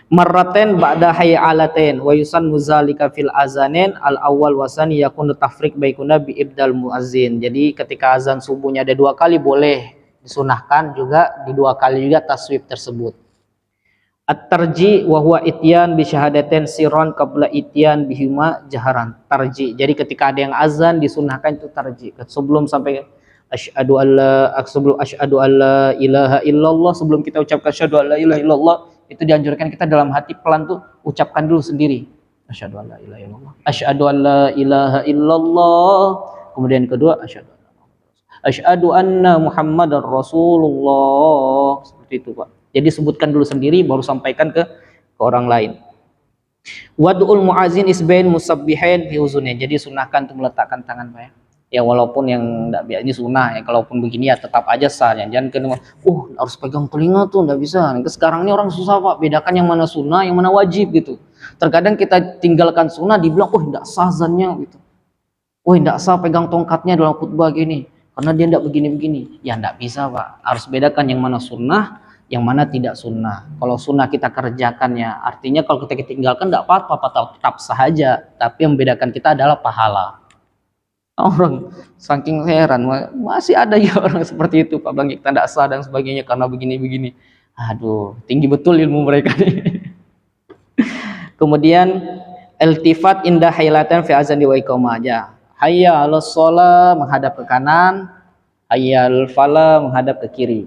Marraten ba'da hayalatain wa yusannu zalika fil azanin al awal wasani yakunu tafriq baikuna bi ibdal muazzin. Jadi ketika azan subuhnya ada 2 kali boleh disunahkan juga di 2 kali juga taswib tersebut. At-tarji wa huwa ityan bi syahadatain sirran qabla ityan bihima jaharan. Tarji. Jadi ketika ada yang azan disunahkan itu tarji. Sebelum sampai asyhadu alla ilaha illallah, sebelum kita ucapkan asyhadu alla ilaha illallah, itu dianjurkan kita dalam hati pelan tuh ucapkan dulu sendiri. Asyhadu alla ilaha illallah. Asyhadu alla ilaha illallah. Kemudian kedua asyhadu anna Muhammadar Rasulullah. Seperti itu Pak. Jadi sebutkan dulu sendiri baru sampaikan ke orang lain. Wad'ul muazin isbain musabbihin fi uzunin. Jadi sunahkan untuk meletakkan tangan Pak ya. Ya walaupun yang enggak biasa ini sunah ya, kalaupun begini ya tetap aja sah ya. Jangan kena harus pegang telinga tuh enggak bisa. Sekarang ini orang susah Pak, bedakan yang mana sunah, yang mana wajib gitu. Terkadang kita tinggalkan sunah dibilang enggak sah azannya gitu. Enggak sah pegang tongkatnya dalam khutbah gini karena dia enggak begini-begini. Ya enggak bisa Pak. Harus bedakan yang mana sunnah, yang mana tidak sunnah. Kalau sunnah kita kerjakan ya, artinya kalau kita tinggalkan tidak apa-apa, tetap sahaja. Tapi yang membedakan kita adalah pahala. Orang saking heran, masih ada ya orang seperti itu Pak Bang, kita tidak sah dan sebagainya karena begini-begini. Aduh, tinggi betul ilmu mereka nih. Kemudian iltifat indah hailatan fi azan wa iqamah aja. Hayya 'alas shalah menghadap ke kanan, hayya 'alal falah menghadap ke kiri.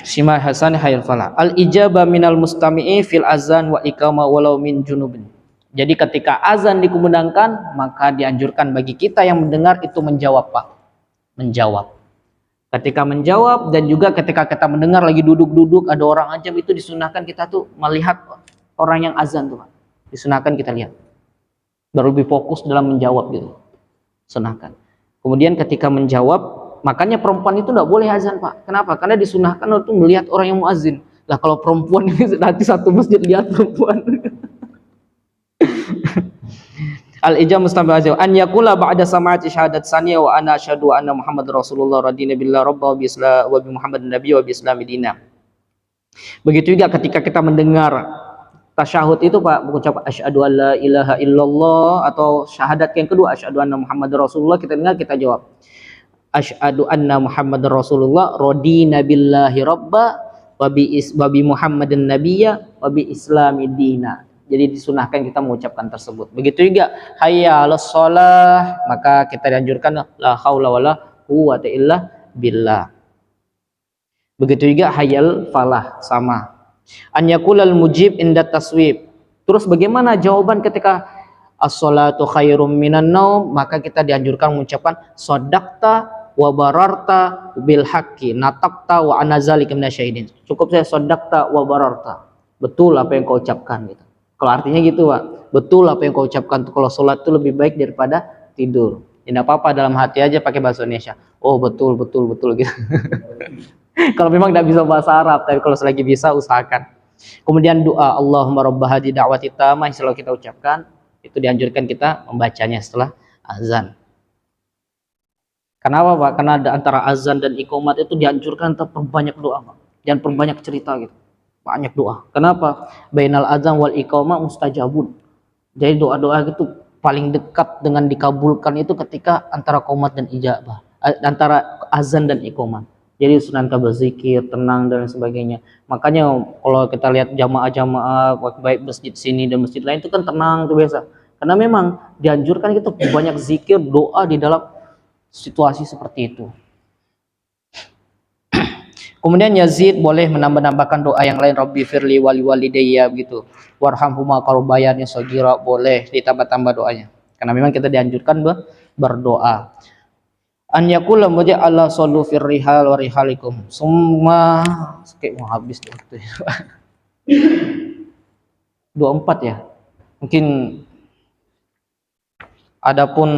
Shima Hasan hayal falah. Al ijabah minal mustami'i fil azan wa iqamah walau min junubin. Jadi ketika azan dikumandangkan, maka dianjurkan bagi kita yang mendengar itu menjawab Pak. Menjawab. Ketika menjawab dan juga ketika kita mendengar lagi duduk-duduk ada orang ajam, itu disunahkan kita tuh melihat orang yang azan tuh Pak. Disunahkan kita lihat. Baru lebih fokus dalam menjawab gitu. Sunahkan. Kemudian ketika menjawab, makanya perempuan itu tidak boleh azan Pak. Kenapa? Karena disunahkan untuk melihat orang yang muazin. Lah kalau perempuan ini nanti satu masjid lihat perempuan. Al-ijam mustamil azim an yaqula ba'da sama'ati syahadat saniyah wa ana asyhadu anna Muhammad Rasulullah radina billah rabba wa bi Muhammad nabiy wa bi islami dina. Begitu juga ketika kita mendengar tasyahud itu Pak, mengucap asyhadu alla ilaha illallah atau syahadat yang kedua asyhadu anna Muhammad Rasulullah, kita dengar kita jawab asyhadu anna Muhammad Rasulullah radina billahi rabba wa bi Muhammadin nabiyya wa bi islami dina. Jadi disunahkan kita mengucapkan tersebut. Begitu juga hayya 'alas shalah, maka kita dianjurkan la haula wala quwwata illa billah. Begitu juga hayyal falah, sama. An yaqulal mujib inda taswib. Terus bagaimana jawaban ketika as-shalatu khairum minan naum, maka kita dianjurkan mengucapkan shadaqta wa bararta bil haqqi nataqta wa ana zalika minasyahidin. Cukup saya shadaqta wa bararta. Betul apa yang kau ucapkan gitu. Kalau artinya gitu Pak, betul apa yang kau ucapkan tuh, kalau sholat itu lebih baik daripada tidur. Tidak apa-apa, dalam hati aja pakai bahasa Indonesia. Oh betul gitu. Kalau memang tidak bisa bahasa Arab, tapi kalau selagi bisa usahakan. Kemudian doa Allahumma rabbah hadhihi da'wati tammah yang selalu kita ucapkan, itu dianjurkan kita membacanya setelah azan. Kenapa Pak? Karena antara azan dan iqamat itu dianjurkan untuk perbanyak doa Pak. Jangan perbanyak cerita gitu. Banyak doa. Kenapa? Bainal azan wal iqamah mustajabun. Jadi doa-doa itu paling dekat dengan dikabulkan itu ketika antara qomat dan ijabah, antara azan dan iqamah. Jadi sunahkan berzikir, tenang dan sebagainya. Makanya kalau kita lihat jamaah-jamaah baik masjid sini dan masjid lain itu kan tenang tuh biasa. Karena memang dianjurkan kita banyak zikir, doa di dalam situasi seperti itu. Kemudian Yazid boleh menambah-nambahkan doa yang lain, Rabbi firli wali walidayya begitu. Warhamhuma karubayani shagira, boleh ditambah-tambah doanya. Karena memang kita dianjurkan berdoa. An yaqula muja Allah sallu fir rihal wa rihalikum. Semua kayak mau habis waktu. 24 ya. Mungkin adapun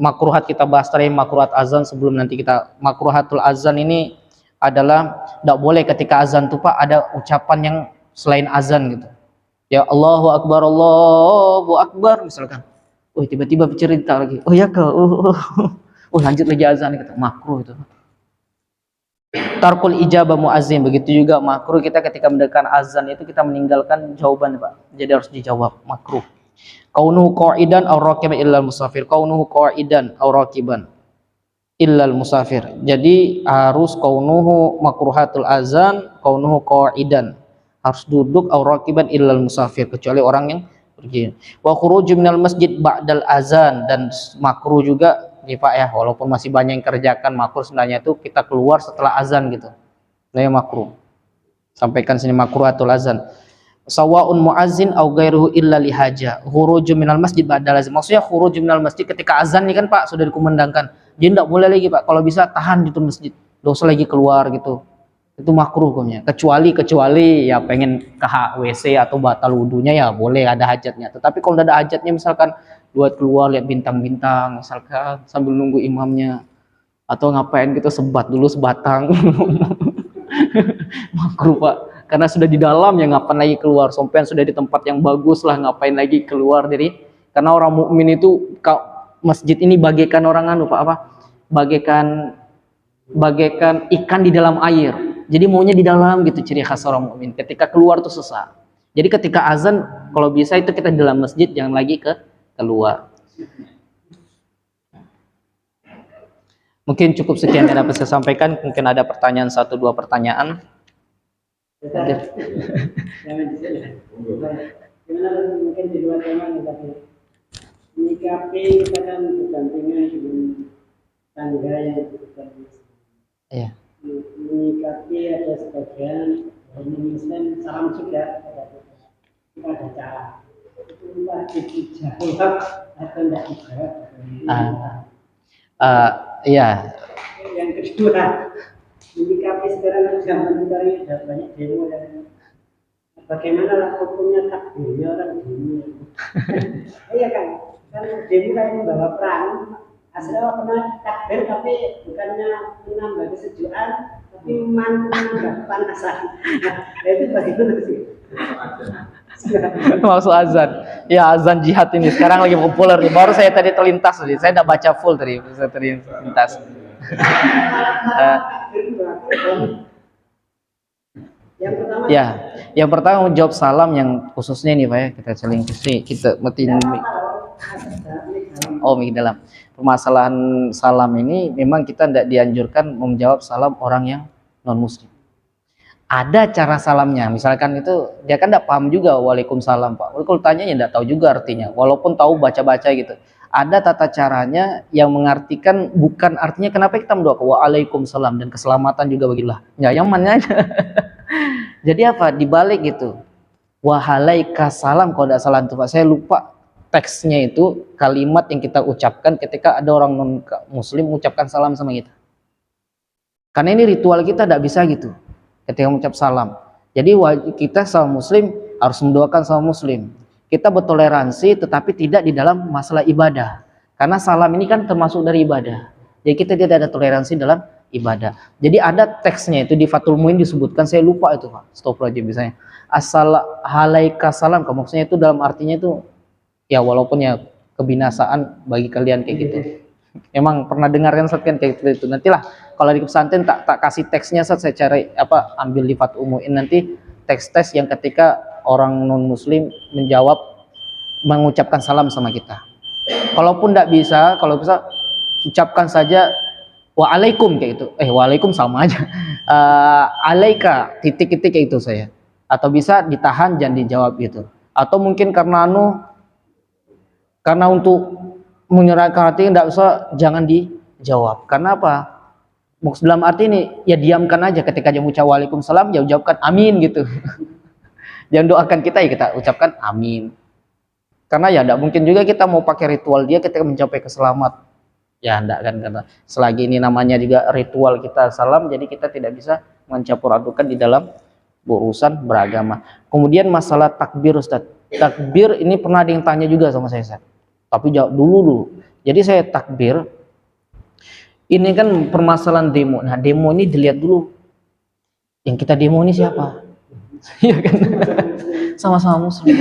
makruhat kita bahas tadi, makruhat azan sebelum nanti kita makruhatul azan ini adalah tidak boleh ketika azan tuh Pak ada ucapan yang selain azan gitu. Ya Allahu Akbar misalkan. Oh tiba-tiba bercerita lagi. Oh ya kak. Oh lanjut lagi azan gitu. Makruh itu. Tarkul ijabah muazzin, begitu juga makruh kita ketika mendengarkan azan itu kita meninggalkan jawaban Pak. Jadi harus dijawab, makruh. Kaunuhu qa'idan aw rakiban illal musafir. Kaunuhu qa'idan aw rakiban illal musafir. Jadi harus kaunuhu makruhatul azan, kaunuhu qa'idan. Harus duduk aw rakiban illal musafir, kecuali orang yang pergi. Wa khuruju minal masjid ba'dal azan, dan makruh juga nih Pak ya, walaupun masih banyak yang kerjakan makruh sebenarnya itu kita keluar setelah azan gitu. Nah yang makruh. Sampaikan sini makruhatul azan. Sawaun muazzin au ghairuhu illa lihaja. Khuruju minal masjid ba'dal azan. Maksudnya khuruju minal masjid ketika azan ini kan Pak sudah dikumandangkan. Jadi tidak boleh lagi Pak, kalau bisa tahan di masjid. Dosa lagi keluar gitu. Itu makruh hukumnya. Kecuali ya pengen ke WC atau batal wudunya ya boleh, ada hajatnya. Tetapi kalau tidak ada hajatnya misalkan buat keluar lihat bintang-bintang misalkan sambil nunggu imamnya atau ngapain gitu sebat dulu sebatang. Makruh Pak, karena sudah di dalam ya ngapain lagi keluar, sampean sudah di tempat yang bagus lah ngapain lagi keluar. Dari karena orang mukmin itu masjid ini bagaikan orang anu Pak apa? Bagaikan ikan di dalam air. Jadi maunya di dalam gitu, ciri khas orang mukmin. Ketika keluar tuh susah. Jadi ketika azan kalau bisa itu kita di dalam masjid, jangan lagi keluar. Mungkin cukup sekian yang dapat saya sampaikan. Mungkin ada pertanyaan 1-2 pertanyaan. Gimana mungkin di luar tema nih tadi menyikapi kita kan berdampingan dengan tangga yang cukup bagus. Iya. Menyikapi ada sebagian orang Muslim salam juga kita ada cara itu wajib dijawab atau tidak dijawab. Iya. Yang kedua menyikapi sekarang zaman kita ini ada banyak demo dan bagaimana hukumnya takbirnya orang demo. Iya kan demo kayak membawa perang, Aslinya pernah takbir tapi bukannya menambah kesejukan, tapi menambah kepanasan. Nah, itu bagaimana sih? Maksud azan. Ya azan jihad ini sekarang lagi populer nih. Baru saya tadi terlintas tadi. Saya tidak baca full tadi, saya terlintas. Yang pertama, Ya, yang pertama jawab salam yang khususnya nih Pak ya. Kita seling kita metin. Oh, mic dalam. Permasalahan salam ini memang kita tidak dianjurkan menjawab salam orang yang non muslim. Ada cara salamnya, misalkan itu dia kan tidak paham juga waalaikumsalam Pak. Kalau tanya ya tidak tahu juga artinya, walaupun tahu baca-baca gitu. Ada tata caranya yang mengartikan bukan artinya kenapa kita mendoakan waalaikumsalam dan keselamatan juga bagilah. Ya nyamannya aja. Jadi apa? Dibalik gitu. Waalaikumsalam kalau tidak salah tuh Pak. Saya lupa teksnya itu kalimat yang kita ucapkan ketika ada orang non muslim mengucapkan salam sama kita. Karena ini ritual kita tidak bisa gitu. Ketika mengucap salam. Jadi kita sama muslim harus mendoakan sama muslim. Kita bertoleransi tetapi tidak di dalam masalah ibadah. Karena salam ini kan termasuk dari ibadah. Jadi kita tidak ada toleransi dalam ibadah. Jadi ada teksnya itu di Fathul Muin disebutkan, saya lupa itu Pak. Stop aja misalnya. Assalamualaikum, maksudnya itu dalam artinya itu ya walaupun ya kebinasaan bagi kalian kayak gitu. Emang pernah dengarkan Ustaz kan kayak gitu. Nantilah kalau di pesantren tak kasih teksnya Ustaz, saya cari ambil di Fathul Muin nanti teks-teks yang ketika orang non muslim menjawab mengucapkan salam sama kita. Kalaupun tidak bisa, kalau bisa ucapkan saja waalaikum kayak gitu. Waalaikum sama aja. Alaika titik-titik kayak itu saya. Atau bisa ditahan jangan dijawab gitu. Atau mungkin karena untuk menyerahkan hati tidak usah jangan dijawab. Karena apa? Maksud dalam arti ini ya diamkan aja ketika dia mengucap waalaikumsalam ya ucapkan amin gitu. Jangan doakan kita ya kita ucapkan amin. Karena ya tidak mungkin juga kita mau pakai ritual dia ketika mencapai keselamat. Ya enggak kan, karena selagi ini namanya juga ritual kita salam, jadi kita tidak bisa mencampur adukan di dalam urusan beragama. Kemudian masalah takbir Ustaz. Takbir ini pernah ada yang tanya juga sama saya Ustaz. Tapi jawab dulu. Jadi saya takbir. Ini kan permasalahan demo. Nah, demo ini dilihat dulu. Yang kita demo ini siapa? Iya kan? Sama-sama muslim.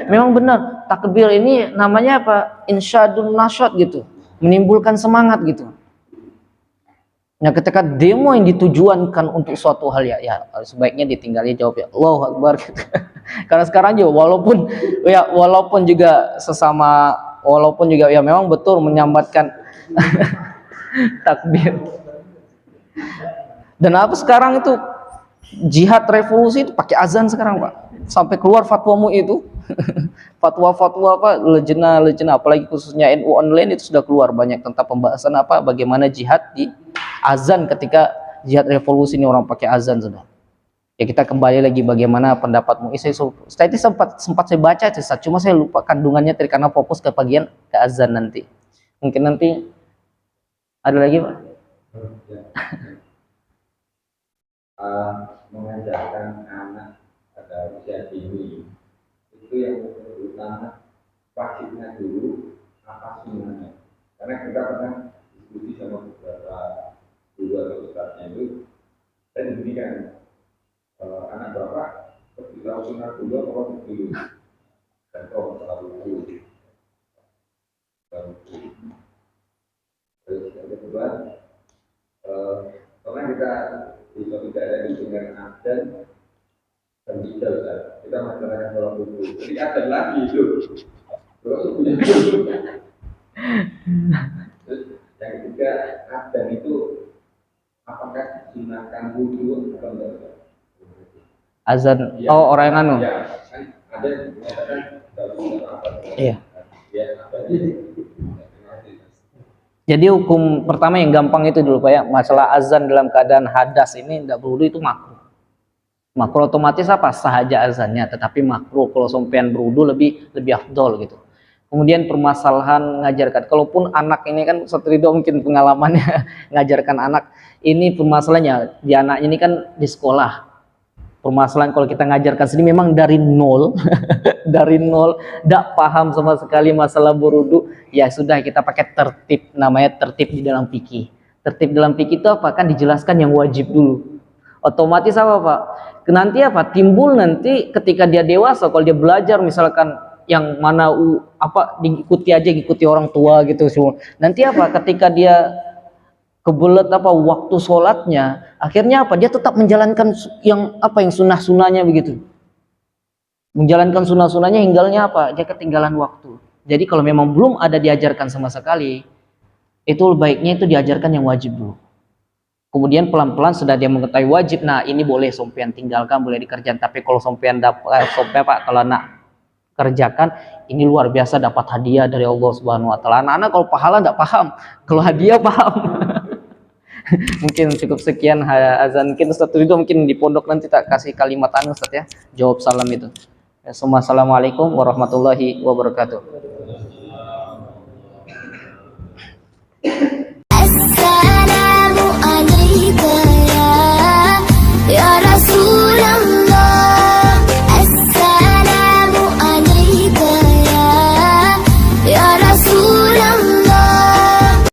Memang benar, takbir ini namanya apa? Insyadun nasyad gitu. Menimbulkan semangat gitu. Nah, ketika demo yang ditujuankan untuk suatu hal ya sebaiknya ditinggalin, jawab ya Allahu Akbar gitu. Karena sekarang juga walaupun juga sesama ya memang betul menyambatkan takbir. Dan apa sekarang itu jihad revolusi itu pakai azan sekarang Pak. Sampai keluar fatwa MUI itu. Fatwa-fatwa lejena apalagi khususnya NU online itu sudah keluar banyak tentang pembahasan bagaimana jihad di azan ketika jihad revolusi ini orang pakai azan sudah. Ya kita kembali lagi bagaimana pendapat MUI. Saya itu sempat saya baca itu, cuma saya lupa kandungannya karena fokus ke bagian ke azan nanti. Mungkin nanti ada lagi Pak. Mengajarkan anak pada usia dini itu yang utama wajibnya dulu apa sunnahnya, karena kita pernah diskusi sama beberapa guru atau ustadznya itu dan diberikan anak bapak kita sunnah dulu apa wajib dulu dan masalah dulu terus yang kedua pernah kita di suatu daerah di dengan Aden dan hijau kita masyarakat sholat dulu, jadi Aden lagi itu terus yang ketiga Aden itu apakah disunahkan wudhu atau enggak? Azan Ya, orang yang anu ya, kan ada yang mengatakan apa? iya. Ya, Jadi hukum pertama yang gampang itu dulu Pak ya, masalah azan dalam keadaan hadas ini tidak berwudu itu makruh. Makruh otomatis apa? Sah aja azannya, tetapi makruh kalau sampean berwudu lebih afdol gitu. Kemudian permasalahan ngajarkan, kalaupun anak ini kan Ridho mungkin pengalamannya ngajarkan anak, ini permasalahannya di anaknya ini kan di sekolah. permasalahan kalau kita ngajarkan sini memang dari nol, dari nol, tidak paham sama sekali masalah berudu, ya sudah kita pakai tertib, namanya tertib di dalam fikih. Tertib dalam fikih itu apa? Kan dijelaskan yang wajib dulu. Otomatis apa Pak? Nanti apa? Timbul nanti ketika dia dewasa, kalau dia belajar misalkan yang mana diikuti aja, ikuti orang tua gitu semua. Nanti apa? Ketika dia kebelet waktu sholatnya, akhirnya apa? Dia tetap menjalankan yang sunnah-sunnahnya begitu. Menjalankan sunnah-sunnahnya hingganya apa? Dia ketinggalan waktu. Jadi kalau memang belum ada diajarkan sama sekali, itu baiknya itu diajarkan yang wajib dulu. Kemudian pelan-pelan sudah dia mengetahui wajib, nah ini boleh sompean tinggalkan, boleh dikerjakan. Tapi kalau sompean kalau nak kerjakan, ini luar biasa dapat hadiah dari Allah Subhanahu Wa Taala. Anak-anak kalau pahala tidak paham, kalau hadiah paham. Mungkin cukup sekian azan. Mungkin Ustaz itu mungkin di pondok nanti tak kasih kalimat Ustaz ya, jawab salam itu. Assalamualaikum warahmatullahi wabarakatuh.